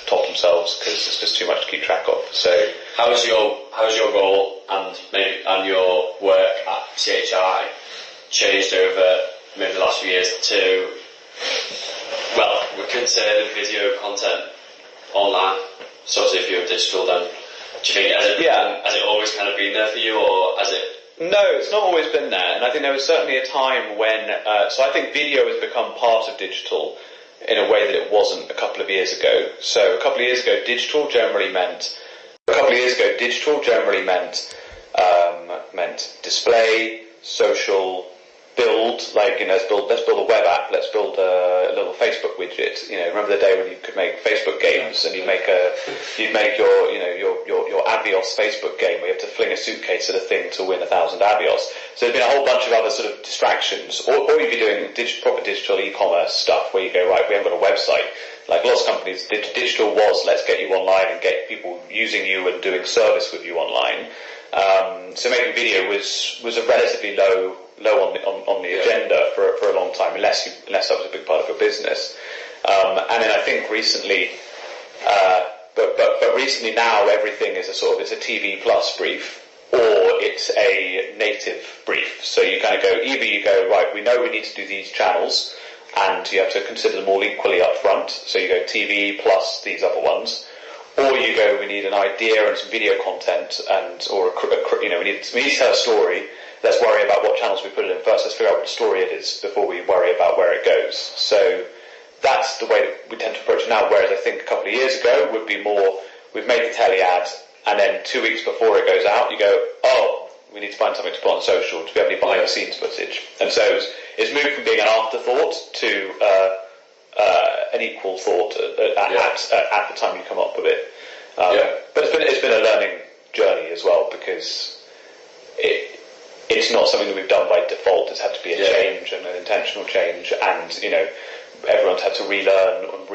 top themselves because it's just too much to keep track of. So, how's your role and your work at CHI changed over maybe the last few years to, well, we can say the video content online? So obviously if you're digital, then do you think has it always kind of been there for you, or has it? No, it's not always been there, and I think there was certainly a time when, so I think video has become part of digital in a way that it wasn't a couple of years ago. So a couple of years ago, digital generally meant display, social, build, like, let's build a web app, let's build a little Facebook widget. Remember the day when you could make Facebook games and you'd make your Avios Facebook game where you have to fling a suitcase at a thing to win 1,000 Avios. So there's been a whole bunch of other sort of distractions, or you'd be doing proper digital e-commerce stuff where you go, right, we haven't got a website. Like lots of companies, digital was let's get you online and get people using you and doing service with you online. So making video was a relatively low on the agenda for a long time, unless that was a big part of your business. And then I think recently, but recently now everything is it's a TV plus brief, or it's a native brief. So you kind of go, either you go, right, we know we need to do these channels, and you have to consider them all equally up front. So you go TV plus these other ones. Or you go, we need an idea and some video content, we need to tell a story. Let's worry about what channels we put it in first. Let's figure out what story it is before we worry about where it goes. So that's the way that we tend to approach it now. Whereas I think a couple of years ago would be more, we've made the telly ad, and then 2 weeks before it goes out, you go, oh, we need to find something to put on social. Do we have any behind the scenes footage? And so it's moved from being an afterthought to an equal thought at the time you come up with it. But it's been a learning journey as well, because it's not something that we've done by default. It's had to be a change, and an intentional change, and everyone's had to relearn and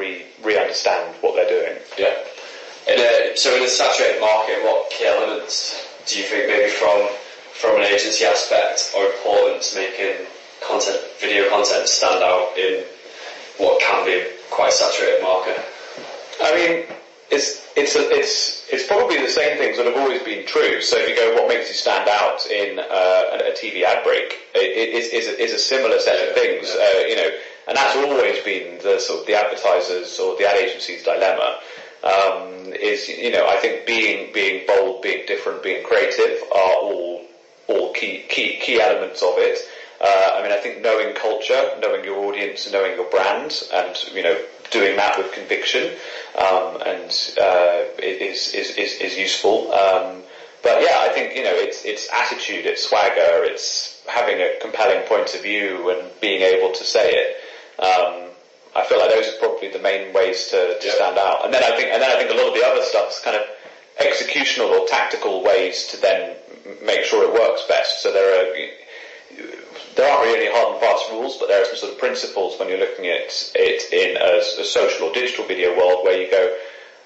re-understand what they're doing. Yeah. So in a saturated market, what key elements do you think maybe from an agency aspect are important to making video content stand out in what can be quite a saturated market? I mean, it's probably the same things that have always been true. So if you go, what makes you stand out in a TV ad break, is a similar set of things. And that's always been the advertisers or the ad agency's dilemma. I think being bold, being different, being creative are all key elements of it. I think knowing culture, knowing your audience, knowing your brand, and doing that with conviction, is useful. But yeah, I think it's attitude, it's swagger, it's having a compelling point of view and being able to say it. I feel like those are probably the main ways to stand out. And then I think a lot of the other stuff's kind of executional or tactical ways to then make sure it works best. So there aren't really any hard and fast rules, but there are some sort of principles when you're looking at it in a social or digital video world, where you go,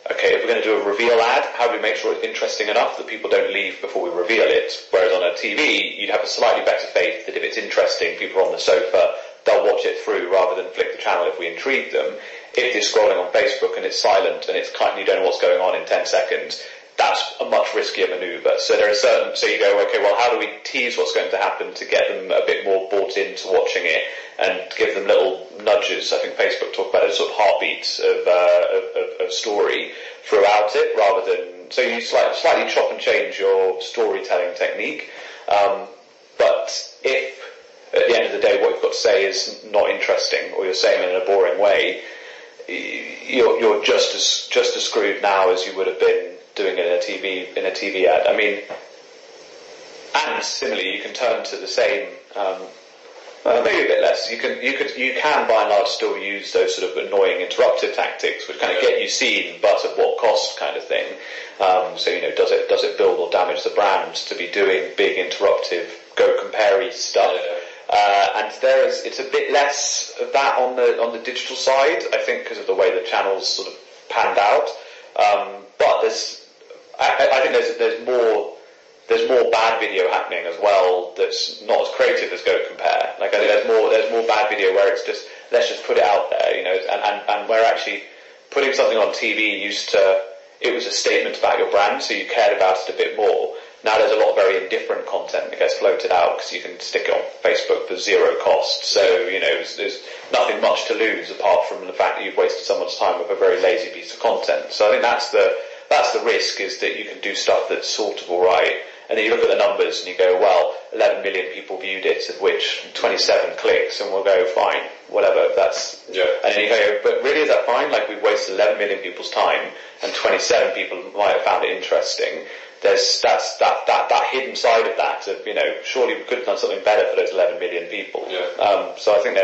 okay, if we're going to do a reveal ad, how do we make sure it's interesting enough that people don't leave before we reveal it? Whereas on a TV, you'd have a slightly better faith that if it's interesting, people are on the sofa, they'll watch it through rather than flick the channel if we intrigue them. If they're scrolling on Facebook and it's silent and it's kind of, you don't know what's going on in 10 seconds, that's a much riskier manoeuvre. So so you go, okay, well, how do we tease what's going to happen to get them a bit more bought into watching it and give them little nudges? I think Facebook talk about it as sort of heartbeats of story throughout it, rather than, so you slightly chop and change your storytelling technique. But if at the end of the day what you've got to say is not interesting, or you're saying it in a boring way, you're just as screwed now as you would have been doing it in a TV ad. I mean, and similarly, you can turn to the same, maybe a bit less. You can by and large still use those sort of annoying interruptive tactics, which kind of get you seen, but at what cost, kind of thing. So does it build or damage the brand to be doing big interruptive, go compare-y stuff? And it's a bit less of that on the digital side, I think, because of the way the channels sort of panned out. But I think there's more bad video happening as well. That's not as creative as Go Compare. Like, I think there's more bad video where it's just, let's just put it out there, and where actually putting something on TV it was a statement about your brand, so you cared about it a bit more. Now there's a lot of very indifferent content that gets floated out because you can stick it on Facebook for zero cost. So, there's nothing much to lose apart from the fact that you've wasted someone's time with a very lazy piece of content. So I think that's the risk, is that you can do stuff that's sort of alright, and then you look at the numbers and you go, well, 11 million people viewed it, of which 27 clicks, and we'll go, fine, whatever, that's... Yeah. And then you go, but really, is that fine? Like, we've wasted 11 million people's time, and 27 people might have found it interesting. There's that hidden side of that, of, surely we could have done something better for those 11 million people. Yeah. So I think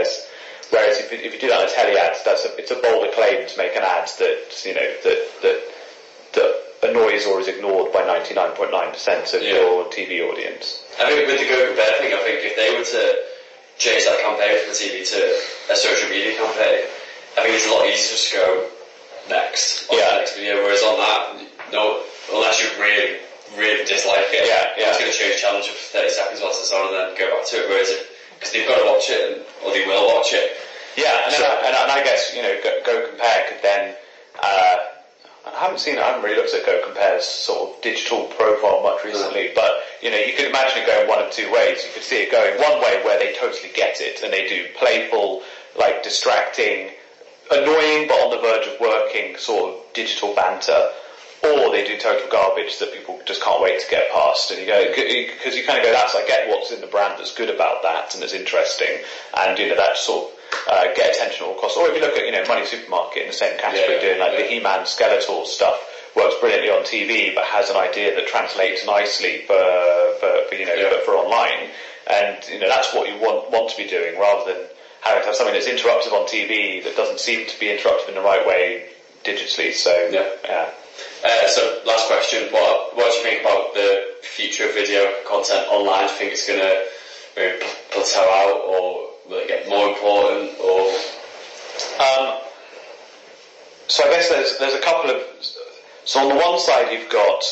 whereas if you do that on a telly ad, it's a bolder claim to make an ad that annoys or is ignored by 99.9% of your TV audience. I think with the Go Compare thing, I think if they were to change that campaign from the TV to a social media campaign, I think it's a lot easier to go next on the next video, whereas on that, no, unless you really, really dislike it, it's going to change challenge for 30 seconds whilst it's on and then go back to it, whereas because they've got to watch it, or they will watch it. Yeah, and I guess, Go Compare could then, I haven't really looked at Go Compare's sort of digital profile much recently, but, you could imagine it going one of two ways. You could see it going one way where they totally get it, and they do playful, like distracting, annoying but on the verge of working sort of digital banter, or they do total garbage that people just can't wait to get past. And you go, because you kind of go, I get what's in the brand that's good about that and that's interesting, and that sort of get attention at all costs. Or if you look at Money Supermarket in the same category, doing the He-Man Skeletor stuff, works brilliantly on TV, but has an idea that translates nicely for online, and that's what you want to be doing, rather than having to have something that's interruptive on TV that doesn't seem to be interruptive in the right way digitally. So so last question, what do you think about the future of video content online? Do you think it's going to maybe plateau out, or will it get more important, or? So I guess there's a couple of... So on the one side you've got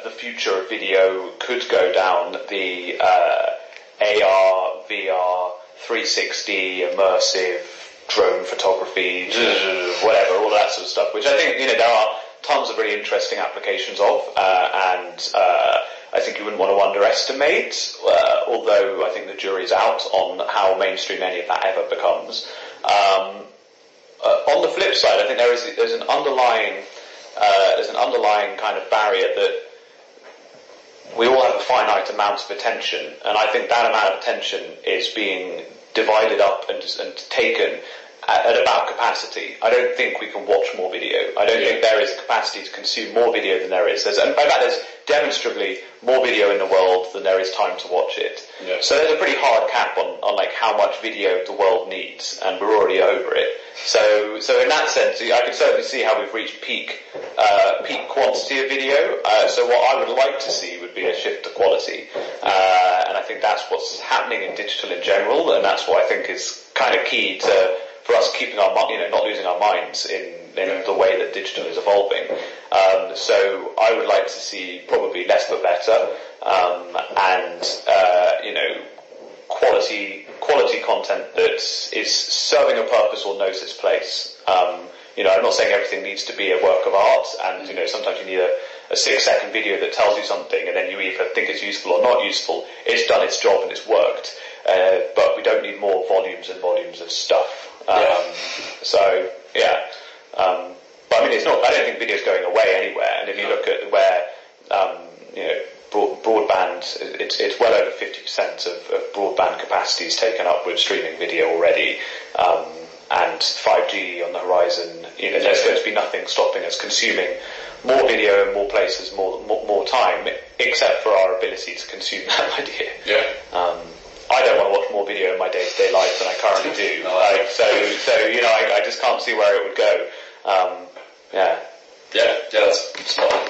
the future of video could go down the AR, VR, 360, immersive, drone photography, whatever, all that sort of stuff, which I think, there are tons of really interesting applications of, and I think you wouldn't want to underestimate, although I think the jury's out on how mainstream any of that ever becomes. On the flip side, I think there's an underlying kind of barrier that we all have a finite amount of attention, and I think that amount of attention is being divided up and taken at about capacity. I don't think we can watch more video. I don't think there is capacity to consume more video than there is. And by that, there's demonstrably more video in the world than there is time to watch it. Yeah. So there's a pretty hard cap on like how much video the world needs, and we're already over it. So in that sense, I can certainly see how we've reached peak quantity of video. So what I would like to see would be a shift to quality, and I think that's what's happening in digital in general, and that's what I think is kind of key for us keeping our not losing our minds in the way that digital is evolving. So I would like to see probably less but better, and quality content that is serving a purpose or knows its place. I'm not saying everything needs to be a work of art, and sometimes you need a 6-second video that tells you something, and then you either think it's useful or not useful. It's done its job and it's worked, but we don't need more volumes and volumes of stuff. But I mean, it's not. I don't think video's going away anywhere. And if you look at where broadband, it's well over 50% of broadband capacity is taken up with streaming video already, and 5G on the horizon. There's going to be nothing stopping us consuming more video in more places, more time, except for our ability to consume that idea. I don't want to watch more video in my day-to-day life than I currently do. I just can't see where it would go. That's spot on.